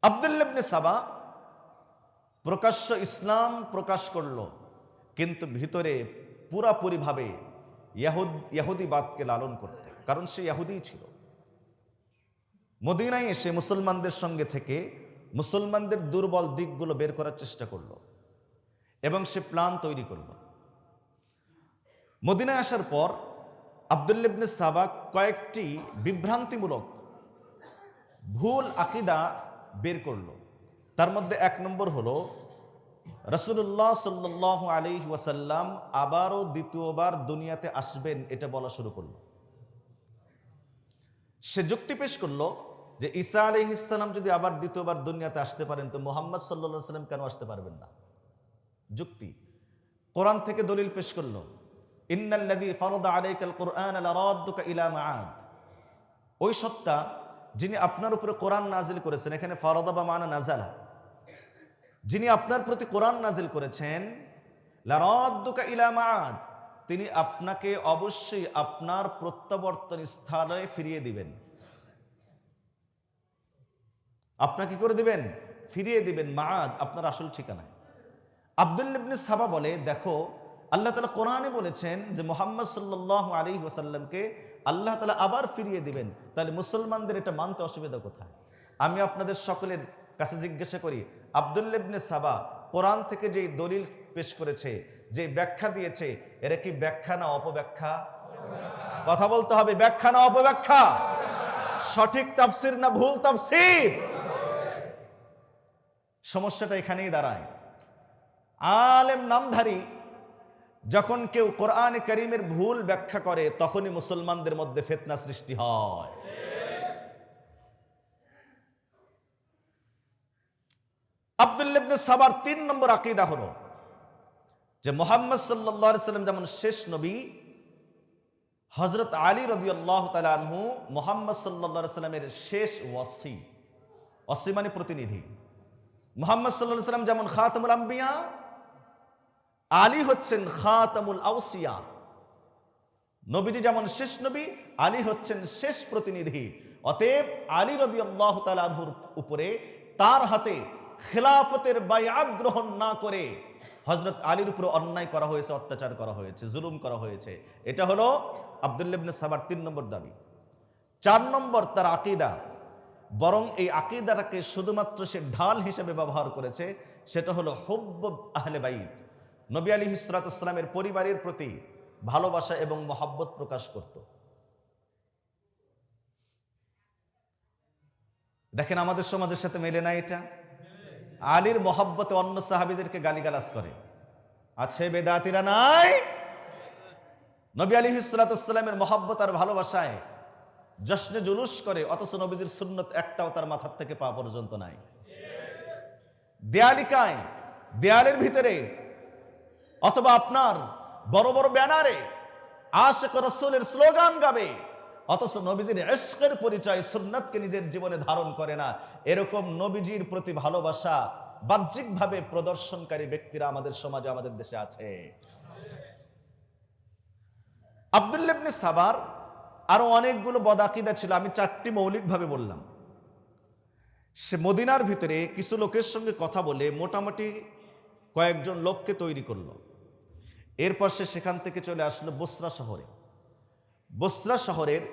আব্দুল্লাহ ইবনে সাবা প্রকাশ্য ইসলাম প্রকাশ করলো, কিন্তু ভিতরে পুরাপুরিভাবে ইহুদিবাদকে লালন করতে, কারণ সে ইহুদিই ছিল। মদিনায় এসে মুসলমানদের সঙ্গে থেকে মুসলমানদের দুর্বল দিকগুলো বের করার চেষ্টা করলো এবং সে প্ল্যান তৈরি করলো। মদিনায় আসার পর আব্দুল্লাহ ইবনে সাবা কয়েকটি বিভ্রান্তিমূলক ভুল আকীদা বের করলো। তার মধ্যে ১ নম্বর হলো রাসূলুল্লাহ সাল্লাল্লাহু আলাইহি ওয়াসাল্লাম আবারও দ্বিতীয়বার দুনিয়াতে আসবেন, এটা বলা শুরু করলো। সে যুক্তি পেশ করলো যে ঈসা আলাইহিস সালাম যদি আবার দ্বিতীয়বার দুনিয়াতে আসতে পারেন তো মুহাম্মদ সাল্লাল্লাহু আলাইহি ওয়াসাল্লাম কেন আসতে পারবেন না? যুক্তি। কোরআন থেকে দলিল পেশ করলো, ইন্নাল্লাযী ফারাদা আলাইকাল কুরআনা লারাদ্দুকা ইলা মাআদ। ওই সত্তা যিনি আপনার উপরে কোরআন নাজিল করেছেন, এখানে ফারাদা বা মানা নাজালা, যিনি আপনার প্রতি কোরআন নাজিল করেছেন, লারাদ্দুকা ইলা মাআদ, তিনি আপনাকে অবশ্যই আপনার প্রত্যাবর্তন স্থানে ফিরিয়ে দিবেন। আপনাকে কি করে দিবেন? ফিরিয়ে দিবেন, মাআদ, আপনার আসল ঠিকানায়। আব্দুল্লাহ ইবনে সাবা বলে, দেখো আল্লাহ তাআলা কোরআনে বলেছেন যে মুহাম্মদ সাল্লাল্লাহু আলাইহি ওয়াসাল্লামকে আল্লাহ তাআলা আবার ফিরিয়ে দিবেন। তাহলে মুসলমানদের এটা মানতে অসুবিধা কোথায়? আমি আপনাদের সকলের কাছে জিজ্ঞাসা করি, আব্দুল্লাহ ইবনে সাবা কোরআন থেকে যেই দলিল পেশ করেছে, যে ব্যাখ্যা দিয়েছে, এরা কি ব্যাখ্যা না অপব্যাখ্যা? কথা বলতে হবে, ব্যাখ্যা না অপব্যাখ্যা? সঠিক তাফসীর না ভুল তাফসীর? সমস্যাটা এখানেই দাঁড়ায়। আলেম নামধারী যখন কেউ কোরআনে কারীমের ভুল ব্যাখ্যা করে, তখনই মুসলমানদের মধ্যে ফিতনা সৃষ্টি হয়। আব্দুল্লাহ ইবনে সাবার ৩ নম্বর আকীদা হলো যে মুহাম্মদ সাল্লাল্লাহু আলাইহি সাল্লাম যেমন শেষ নবী, হযরত আলী রাদিয়াল্লাহু তাআলা আনহু মুহাম্মদ সাল্লাল্লাহু আলাইহি সাল্লামের শেষ ওয়াসি। ওয়াসি মানে প্রতিনিধি। মুহাম্মদ সাল্লাল্লাহু আলাইহি সাল্লাম যেমন খাতামুল আম্বিয়া, আলী হচ্ছেন খাতামুল আউসিয়া। নবীজি যেমন শেষ নবী, আলী হচ্ছেন শেষ প্রতিনিধি। অতএব আলী রাদিয়াল্লাহু তাআলা আনহুর উপরে তার হাতে খেলাফতের বায়াত গ্রহণ না করে হযরত আলীর উপর অন্যায় করা হয়েছে, অত্যাচার করা হয়েছে, জুলুম করা হয়েছে। এটা হলো আব্দুল্লাহ ইবনে সাবার ৩ নম্বর দাবি। ৪ নম্বর তার আকীদা, বরং এই আকীদাটাকে শুধুমাত্র সে ঢাল হিসেবে ব্যবহার করেছে, সেটা হলো হুব্ব আহলে বাইত। নবী আলাইহিস সালাতু ওয়াস সালামের পরিবারের প্রতি ভালোবাসা এবং মহব্বত প্রকাশ করত। দেখেন আমাদের সমাজের সাথে মেলে না এটা। আলীর মহব্বতে অন্য সাহাবীদেরকে গালিগালাজ করে, আছে বেদাতিরা নাই? নবী আলাইহিস সালাতু ওয়াস সালামের মহব্বত আর ভালোবাসায় জশ্নে জুলুস করে, অথচ নবীজির সুন্নত একটাও তার মাথার থেকে পা পর্যন্ত নাই। দেয়ালিকায়, দেয়ালের ভিতরে অথবা আপনার বড় বড় ব্যানারে আশিক রাসূলের স্লোগান গাবে, অথচ নবীজির ইশকের পরিচয়, সুন্নাতকে নিজের জীবনে ধারণ করে না। এরকম নবীজির প্রতি ভালোবাসা বাহ্যিকভাবে প্রদর্শনকারী ব্যক্তিরা আমাদের সমাজে, আমাদের দেশে আছে। আব্দুল্লাহ ইবনে সাবার আরো অনেকগুলো বদআকিদা ছিল, আমি ৪টি মৌলিকভাবে বললাম। সে মদিনার ভিতরে কিছু লোকের সঙ্গে কথা বলে মোটামুটি কয়েকজন লোককে তৈরি করলো। এরপর সে সেখান থেকে চলে আসলো বসরা শহরে। বসরা শহরের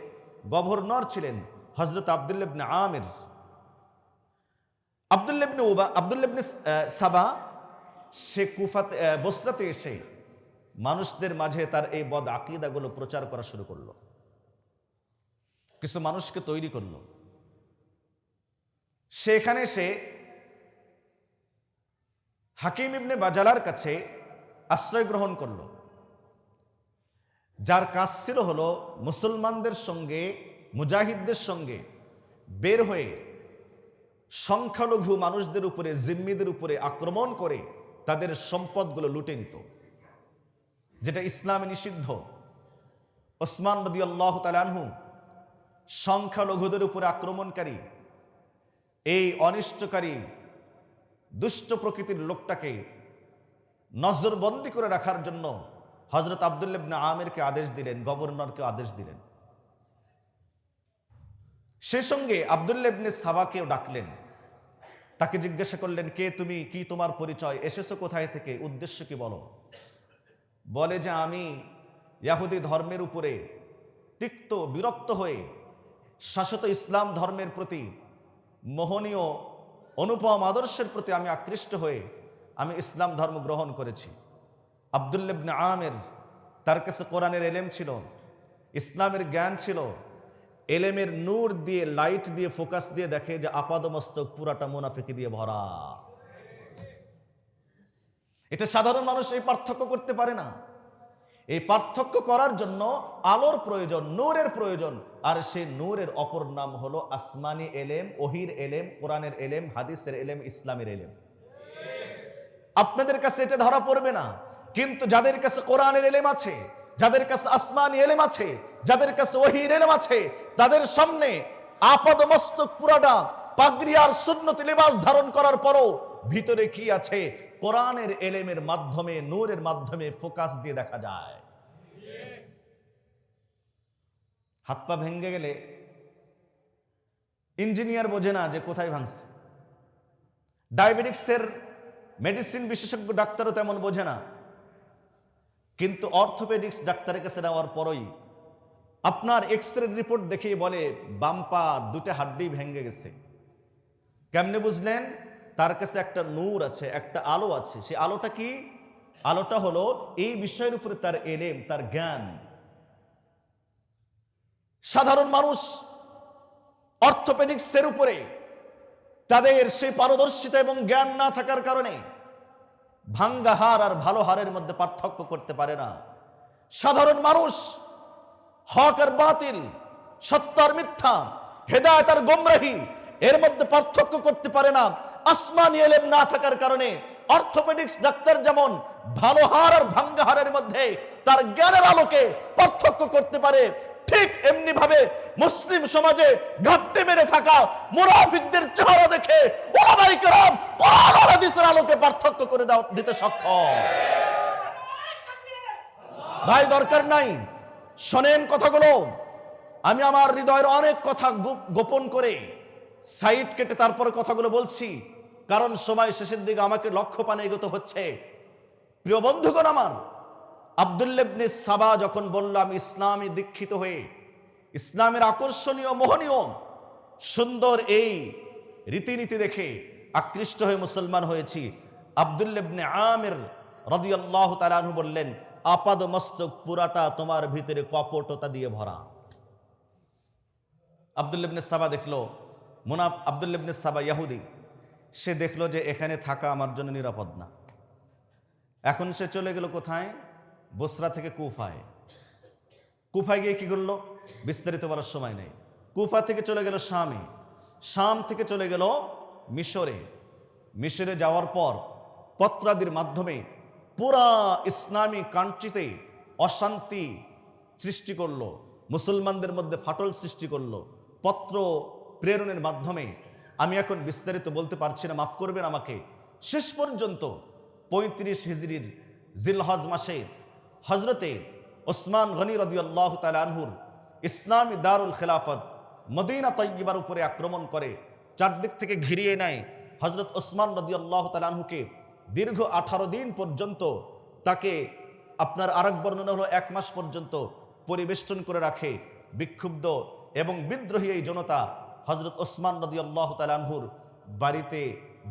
গভর্নর ছিলেন হযরত আব্দুল্লাহ ইবনে আমির। আব্দুল্লাহ ইবনে সাবা সে কুফাতে, বসরাতে এসে মানুষদের মাঝে তার এই বদ আকীদাগুলো প্রচার করা শুরু করলো, কিছু মানুষকে তৈরি করলো। সেখানে সে হাকিম ইবনে বাজালার কাছে আশ্রয় গ্রহণ করলো, যার কাজ ছিল হলো মুসলমানদের সঙ্গে, মুজাহিদদের সঙ্গে বের হয়ে সংখ্যালঘু মানুষদের উপরে, জিম্মিদের উপরে আক্রমণ করে তাদের সম্পদগুলো লুটে নিত, যেটা ইসলামে নিষিদ্ধ। ওসমান রাদিয়াল্লাহু তাআলা আনহু সংখ্যালঘুদের উপরে আক্রমণকারী, এই অনিষ্টকারী দুষ্ট প্রকৃতির লোকটাকে নজরবন্দি করে রাখার জন্য হযরত আব্দুল্লাহ ইবনে আমিরকে আদেশ দিলেন, গভর্নরকে আদেশ দিলেন। সে সঙ্গে আব্দুল্লাহ ইবনে সাবাকেও ডাকলেন, তাকে জিজ্ঞাসা করলেন, কে তুমি, কি তোমার পরিচয়, এসেছো কোথায় থেকে, উদ্দেশ্য কি বলো। বলে যে আমি ইহুদি ধর্মের উপরে তিক্ত বিরক্ত হয়ে শাশ্বত ইসলাম ধর্মের প্রতি, মোহনীয় অনুপম আদর্শের প্রতি আমি আকৃষ্ট হয়ে আমি ইসলাম ধর্ম গ্রহণ করেছি। আব্দুল্লাহ ইবনে আমির, তার কাছে কোরআনের এলেম ছিল, ইসলামের জ্ঞান ছিল। এলেমের নূর দিয়ে, লাইট দিয়ে, ফোকাস দিয়ে দেখে যে আপাদমস্তক পুরাটা মুনাফিকি দিয়ে ভরা। এটা সাধারণ মানুষ এই পার্থক্য করতে পারে না। এই পার্থক্য করার জন্য আলোর প্রয়োজন, নূরের প্রয়োজন। আর সেই নূরের অপর নাম হলো আসমানি এলেম, ওহির এলেম, কোরআনের এলেম, হাদিসের এলেম, ইসলামের এলেম। আপনাদের কাছে এটা ধরা পড়বে না, কিন্তু যাদের কাছে কোরআনের এলেম আছে, যাদের কাছে আসমানি এলেম আছে, যাদের কাছে ওহির এলেম আছে, তাদের সামনে আপাদমস্তক পুরাটা পাগড়ি আর সুন্নতি লিবাস ধারণ করার পরও ভিতরে কি আছে কোরআনের এলেমের মাধ্যমে, নূরের মাধ্যমে ফোকাস দিয়ে দেখা যায়। হাত পা ভেঙে গেলে ইঞ্জিনিয়ার বোঝে না যে কোথায় ভাঙছে, ডায়াবেটিক্সের মেডিসিন বিশেষজ্ঞ ডাক্তারও তেমন বোঝে না, কিন্তু অর্থোপেডিক্স ডাক্তারের কাছে নেওয়ার পরই আপনার এক্সরে রিপোর্ট দেখেই বলে বাম পা দুটো হাড্ডি ভেঙে গেছে। কেমনে বুঝলেন? তার কাছে একটা নূর আছে, একটা আলো আছে। সেই আলোটা কি? আলোটা হলো এই বিষয়ের উপরে তার এলেম, তার জ্ঞান। সাধারণ মানুষ অর্থোপেডিক্সের উপরে তাদের সেই পারদর্শিতা এবং জ্ঞান না থাকার কারণে ভাঙ্গা হাড় আর ভালো হাড়ের মধ্যে পার্থক্য করতে পারে না। সাধারণ মানুষ হক আর বাতিল, সত্য আর মিথ্যা, হেদায়েত আর গোমরাহি এর মধ্যে পার্থক্য করতে পারে না। আসমানি ইলম না থাকার কারণে অর্থোপেডিক্স ডাক্তার যেমন ভালো হাড় আর ভাঙ্গা হাড়ের মধ্যে তার জ্ঞানের আলোকে পার্থক্য করতে পারে, ঠিক এমনি ভাবে মুসলিম সমাজে ঘাপটে মেরে থাকা মুনাফিকদের চেহারা দেখে উলামায়ে কেরাম কোরআন আর হাদিসের আলোকে পার্থক্য করে দিতে সক্ষম। ভাই, দরকার নাই, শোনেন কথাগুলো। আমি আমার হৃদয়ের অনেক কথা গোপন করে সাইড কেটে তারপরে কথাগুলো বলছি, কারণ সময় শেষের দিকে আমাকে লক্ষ্যপানে এগোতে হচ্ছে। প্রিয় বন্ধুগণ আমার, আব্দুল্লাহ ইবনে সাবা যখন বলল আমি ইসলামে দীক্ষিত হয়ে ইসলামের আকর্ষণীয়, মোহনীয়, সুন্দর এই রীতিনীতি দেখে আকৃষ্ট হয়ে মুসলমান হয়েছি, আব্দুল্লাহ ইবনে আমির রাদিয়াল্লাহু তাআলা আনহু বললেন, আপাদ মস্তক পুরাটা তোমার ভিতরে কপটতা দিয়ে ভরা। আব্দুল্লাহ ইবনে সাবা দেখলো, আব্দুল্লাহ ইবনে সাবা ইহুদি, সে দেখলো যে এখানে থাকা আমার জন্য নিরাপদ না। এখন সে চলে গেল কোথায়? বসরা থেকে কুফায়। কুফায় গিয়ে কি করলো বিস্তারিত বলার সময় নেই। কুফা থেকে চলে গেল শামে, শাম থেকে চলে গেল মিশরে। মিশরে যাওয়ার পর পত্রাদির মাধ্যমে পুরা ইসলামী কান্ট্রিতে অশান্তি সৃষ্টি করলো, মুসলমানদের মধ্যে ফাটল সৃষ্টি করলো পত্র প্রেরণের মাধ্যমে। আমি এখন বিস্তারিত বলতে পারছি না, মাফ করবেন আমাকে। শেষ পর্যন্ত 35 হিজরির জিলহজ মাসে হজরতে ওসমান গনি রাদিয়াল্লাহু তাআলা আনহুর ইসলামী দারুল খেলাফত মদিনা তয়্যিবার উপরে আক্রমণ করে চারদিক থেকে ঘিরিয়ে নেয়। হজরত ওসমান রাদিয়াল্লাহু তাআলা আনহুকে দীর্ঘ 18 দিন পর্যন্ত, তাকে আপনার আরেক বর্ণনা হলো 1 মাস পর্যন্ত পরিবেষ্টন করে রাখে। বিক্ষুব্ধ এবং বিদ্রোহী এই জনতা হজরত ওসমান রাদিয়াল্লাহু তাআলা আনহুর বাড়িতে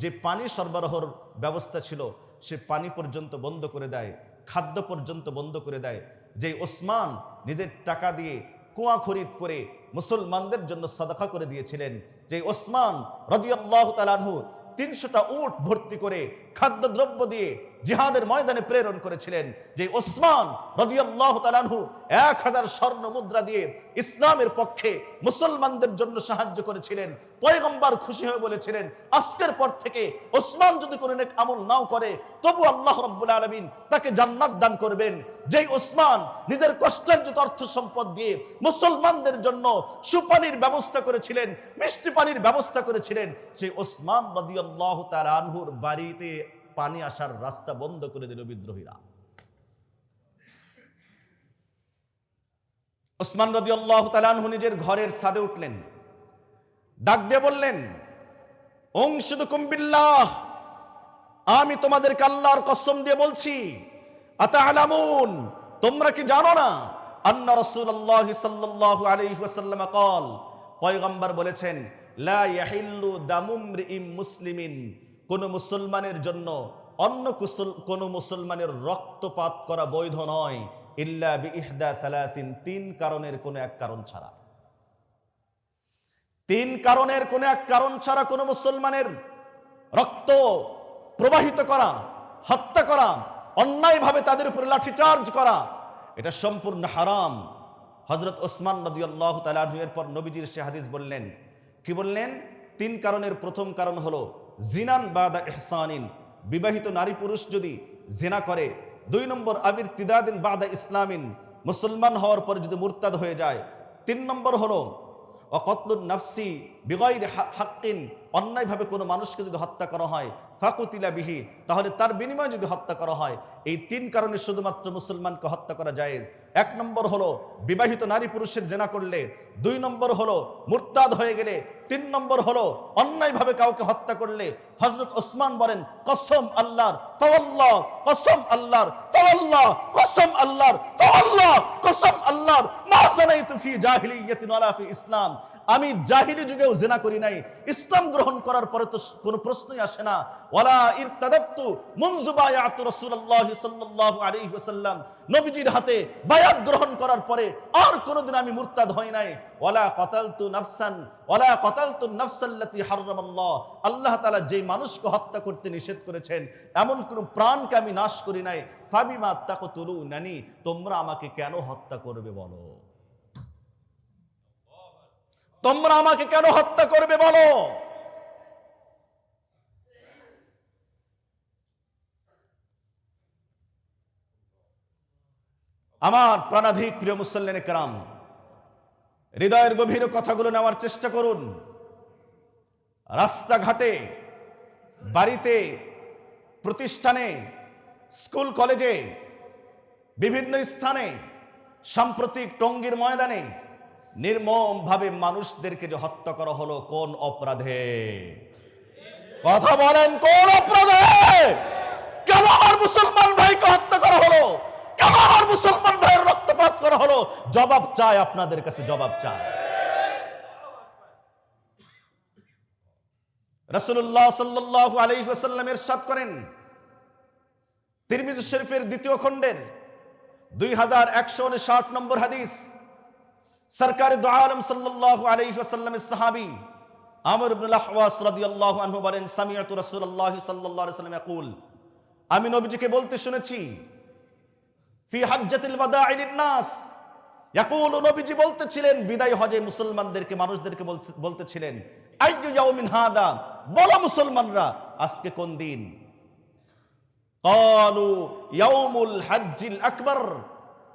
যে পানি সরবরাহর ব্যবস্থা ছিল সে পানি পর্যন্ত বন্ধ করে দেয়, খাদ্য পর্যন্ত বন্ধ করে দেয়। যে ওসমান নিজের টাকা দিয়ে কুয়া খরিদ করে মুসলমানদের জন্য সাদাকা করে দিয়েছিলেন, যে ওসমান রাদিয়াল্লাহু তাআলা আনহু 300টা উট ভর্তি করে খাদ্যদ্রব্য দিয়ে জিহাদের ময়দানে প্রেরণ করেছিলেন, যে ওসমান রাদিয়াল্লাহু তাআলা আনহু 1000 স্বর্ণ মুদ্রা দিয়ে ইসলামের পক্ষে মুসলমানদের জন্য সাহায্য করেছিলেন। পয়গম্বর খুশি হয়ে বলেছিলেন, আজকের পর থেকে ওসমান যদি কোনো নেক আমল নাও করে তবু আল্লাহ রাব্বুল আলামিন তাকে জান্নাত দান করবেন। যেই ওসমান নিজের কষ্টার্জিত অর্থ সম্পদ দিয়ে মুসলমানদের জন্য সুপানির ব্যবস্থা করেছিলেন, মিষ্টি পানির ব্যবস্থা করেছিলেন, সেই ওসমান রাদিয়াল্লাহু তাআলা আনহুর বাড়িতে পানি আসার রাস্তা বন্ধ করে দিল বিদ্রোহীরা। ওসমান রাদিয়াল্লাহু তাআলা আনহু নিজের ঘরের ছাদে উঠলেন, ডাক দিয়ে বললেন, উনশুদুকুম বিল্লাহ, আমি তোমাদেরকে আল্লাহর কসম দিয়ে বলছি, আতা'লামুন, তোমরা কি জানো না, আন্না রাসূলুল্লাহ সাল্লাল্লাহু আলাইহি ওয়াসাল্লাম قال, পয়গম্বর বলেছেন, লা ইয়াহিল্লু দামুমরিইম মুসলিমিন, কোন মুসলমানের জন্য অন্য কোন মুসলমানের রক্তপাত করা বৈধ নয়, ইল্লা বিইহদা সালাসিন, 3 কারণের কোন এক কারণ ছাড়া। 3 কারণের কোন এক কারণ ছাড়া কোন মুসলমানের রক্ত প্রবাহিত করা, হত্যা করা, অন্যায়ভাবে তাদের উপরে লাঠিচার্জ করা, এটা সম্পূর্ণ হারাম। হযরত ওসমান রাদিয়াল্লাহু তাআলা আনহু এরপর নবীজির সে হাদিস বললেন, কি বললেন? 3 কারণের প্রথম কারণ হলো জিনান বাদা ইহসানিন, বিবাহিত নারী পুরুষ যদি জিনা করে। 2 নম্বর আবির তিদাদিন বাদা ইসলামিন, মুসলমান হওয়ার পর যদি মুরতাদ হয়ে যায়। 3 নম্বর হলো ওয়াকতলুন নাফসি বিগাইরি হাক্কিন, অন্যায়ভাবে কোনো মানুষকে যদি হত্যা করা হয়, ফাকুতিলা বিহি, তাহলে তার বিনিময়ে যদি হত্যা করা হয়। এই 3 কারণে শুধুমাত্র মুসলমানকে হত্যা করা জায়েজ। 1 নম্বর হলো বিবাহিত নারী পুরুষের জিনা করলে, 2 নম্বর হলো মুরতাদ হয়ে গেলে, 3 নম্বর হলো অন্যায়ভাবে কাউকে হত্যা করলে। হযরত ওসমান বলেন, কসম আল্লাহর, ফাওয়াল্লাহ, কসম আল্লাহর, ফাওয়াল্লাহ, কসম আল্লাহর, ফাওয়াল্লাহ, কসম আল্লাহর, মা যানাইতু ফি জাহিলিয়াতিন ওয়ালা ফি ইসলাম, আমি জাহিলি যুগেও জিনা করি নাই, ইসলাম গ্রহণ করার পরে তো কোনো প্রশ্নই আসে না। ওয়ালা ইরতাদাতু মুনযু বায়াতু রাসূলুল্লাহ সাল্লাল্লাহু আলাইহি ওয়াসাল্লাম, নবীজির হাতে বায়াত গ্রহণ করার পরে আর কোনোদিন আমি মুরতাদ হই নাই। ওয়ালা কাতালতু নাফসান ওয়ালা কাতালতু নাফসাল্লাতী হারামাল্লাহ, আল্লাহ তাআলা যেই মানুষকে হত্যা করতে নিষেধ করেছেন এমন কোন প্রাণকে আমি নাশ করি নাই। ফাবিমা তাকতুলুনানি, তোমরা আমাকে কেন হত্যা করবে বলো, তোমরা আমাকে কেন হত্যা করবে বলো। আমার প্রাণাধিক প্রিয় মুসল্লিনে কেরাম, হৃদয়ের গভীর কথাগুলো নেওয়ার চেষ্টা করুন। রাস্তাঘাটে, বাড়িতে, প্রতিষ্ঠানে, স্কুল কলেজে, বিভিন্ন স্থানে, সাম্প্রতিক টঙ্গীর ময়দানে নির্মমভাবে মানুষদেরকে যে হত্যা করা হলো, কোন অপরাধে? কথা বলেন, কোন অপরাধে? কেন আমার মুসলমান ভাইকে হত্যা করা হলো? কেন আমার মুসলমান ভাইয়ের রক্তপাত করা হলো? জবাব চাই আপনাদের কাছে, জবাব চাই। রাসূলুল্লাহ সাল্লাল্লাহু আলাইহি ওয়াসাল্লাম ইরশাদ করেন, তিরমিজি শরীফের দ্বিতীয় খণ্ডের 2159 নম্বর হাদিস, সরকারে দু আলম সাল্লাল্লাহু আলাইহি ওয়াসাল্লামের সাহাবী আমর ইবনুল আহওয়াস রাদিয়াল্লাহু আনহু বলেন, সামিআতু রাসূলুল্লাহ সাল্লাল্লাহু আলাইহি ওয়াসাল্লাম ইয়াকুল, আমি নবীজিকে বলতে শুনেছি, ফি হাজ্জাতিল ওয়াদা'i লিন-নাস ইয়াকুল, নবীজি বলতেছিলেন বিদায় হজে মুসলমানদেরকে, মানুষদেরকে বলতেছিলেন, আইয়ু ইয়াউমিন হাদা, বলো মুসলমানরা আজকে কোন দিন? ক্বালু ইয়াউমুল হাজ্জিল আকবার,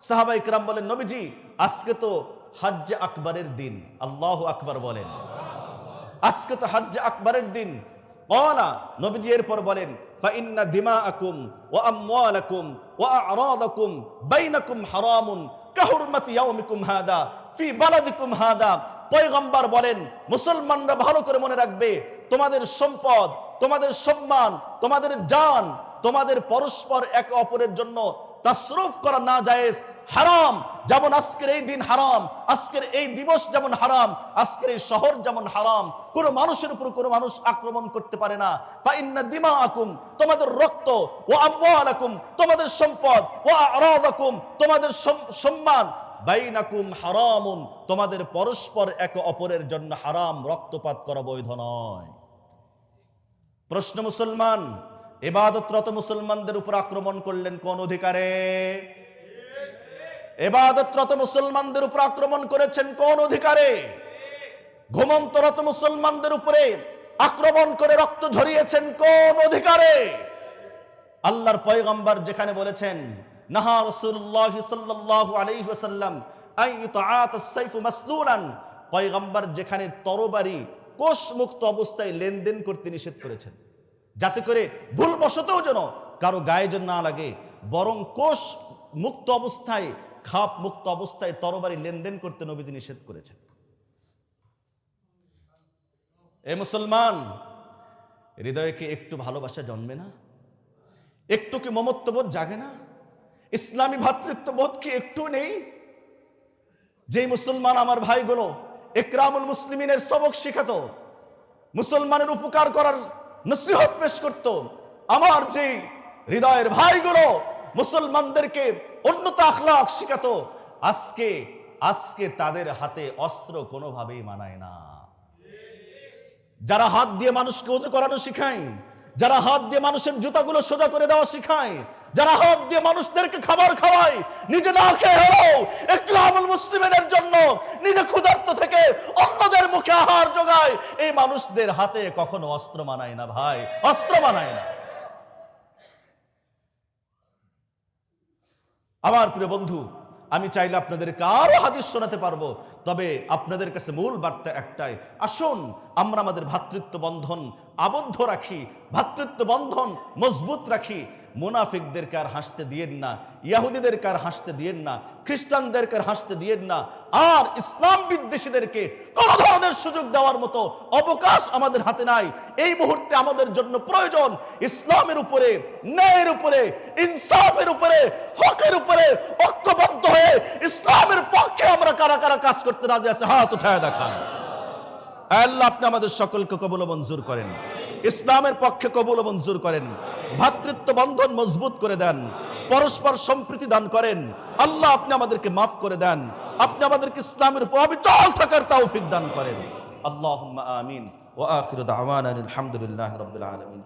সাহাবায়ে কেরাম বলেন, নবীজি আজকে তো হজ্জ আকবরের দিন। আল্লাহু আকবার বলেন, আজকে তো হজ্জ আকবরের দিন। ক্বালা, নবীজি এরপর বলেন, ফাইন্না দিমাআকুম ওয়া আমওয়ালাকুম ওয়া আ'রাদাকুম বাইনাকুম হারামুন কাহুরমাতি ইয়াউমিকুম হাদা ফি বালাদিকুম হাদা। পয়গম্বর বলেন, মুসলমানরা ভালো করে মনে রাখবে, তোমাদের সম্পদ, তোমাদের সম্মান, তোমাদের জান, তোমাদের পরস্পর একে অপরের জন্য তাসরুফ করা না জায়েজ, হারাম। যেমন আজকের এই দিন হারাম, আজকের এই দিবস যেমন হারাম, আজকের এই শহর যেমন হারাম, কোনো মানুষের উপর কোনো মানুষ আক্রমণ করতে পারে না। ফাইন্না দিমাআকুম, তোমাদের রক্ত, ওয়া আমওয়ালাকুম, তোমাদের সম্পদ, ওয়া আ'রাদাকুম, তোমাদের সম্মান, বাইনাকুম হারামুন, তোমাদের পরস্পর একে অপরের জন্য হারাম, রক্তপাত করা বৈধ নয়। প্রশ্ন, মুসলমান ইবাদতরত মুসলমানদের উপর আক্রমণ করলেন কোন অধিকারে? ইবাদতরত মুসলমানদের উপর আক্রমণ করেছেন কোন অধিকারে? ঘুমন্তরত মুসলমানদের উপরে আক্রমণ করে রক্ত ঝরিয়েছেন কোন অধিকারে? আল্লাহর পয়গম্বর যেখানে বলেছেন, নাহা রাসূলুল্লাহ সাল্লাল্লাহু আলাইহি ওয়াসাল্লাম আন ইতাআতাস সাইফু মাসলুলান, পয়গম্বর যেখানে তরবারি কোষ মুক্ত অবস্থায় লেনদেন করতে নিষেধ করেছেন, যাতে করে ভুলবশতও যেন কারো গায়ে যেন না লাগে, বরং কোষ মুক্ত অবস্থায়, খাপ মুক্ত অবস্থায় তরবারি লেনদেন করতে নবীজি নিষেধ করেছেন। এ মুসলমান, হৃদয়ে কি একটু ভালোবাসা জন্মে না? একটু কি মমত্ববোধ জাগে না? ইসলামী ভ্রাতৃত্ববোধ কি একটু নেই? যেই মুসলমান আমার ভাইগুলো ইকরামুল মুসলিমিনের সবক শিখাতো, মুসলমানের উপকার করার নসিহত পেশ করত, আমার যে হৃদয়ের ভাইগুলো মুসলমানদেরকে উন্নত আখলাক শিখাতো, আজকে তাদের হাতে অস্ত্র কোনোভাবেই মানায় না। যারা হাত দিয়ে মানুষকে ওযু করানো শিখায়, যারা হাত দিয়ে মানুষের জুতাগুলো সোজা করে দেওয়া শিখায়, যারা হাত দিয়ে মানুষদেরকে খাবার খাওয়ায়, নিজে না খেয়ে হলেও ইকরামুল মুসলিমিনের জন্য নিজে ক্ষুধার্ত থেকে অন্যদের মুখে আহার যোগায়, এই মানুষদের হাতে কখনো অস্ত্র মানায় না ভাই, অস্ত্র মানায় না। আমার প্রিয় বন্ধু, আমি চাইলে আপনাদেরকে আরো হাদিস শোনাতে পারবো, তবে আপনাদের কাছে মূল বার্তা একটাই, আসুন আমরা আমাদের ভ্রাতৃত্ব বন্ধন আবদ্ধ রাখি, ভ্রাতৃত্ব বন্ধন মজবুত রাখি। মুনাফিকদেরকে আর হাসতে দিয়েন না, ইহুদিদেরকে আর হাসতে দিয়েন না, খ্রিস্টানদেরকে আর হাসতে দিয়েন না, আর ইসলাম বিদ্বেষীদেরকে কোন ধরনের সুযোগ দেওয়ার মতো অবকাশ আমাদের হাতে নাই। এই মুহূর্তে আমাদের জন্য প্রয়োজন ইসলামের উপরে, ন্যায়ের উপরে, ইনসাফের উপরে, হকের উপরে ঐক্যবদ্ধ হয়ে ইসলামের পক্ষে আমরা কারা কারা কাজ করতে রাজি আছে, হাত উঠায় দেখান। আল্লাহ আপনি আমাদের সকলকে কবুল ও মঞ্জুর করেন, ইসলামের পক্ষে কবুল ও মঞ্জুর করেন, ভ্রাতৃত্ব বন্ধন মজবুত করে দেন, পরস্পর সম্প্রীতি দান করেন। আল্লাহ আপনি আমাদেরকে মাফ করে দেন, আপনি আমাদেরকে ইসলামের উপর অবিচল থাকার তৌফিক দান করেন। আল্লাহুম্মা আমিন ওয়া আখিরু দাওয়ানা আলহামদুলিল্লাহি রাব্বিল আলামিন।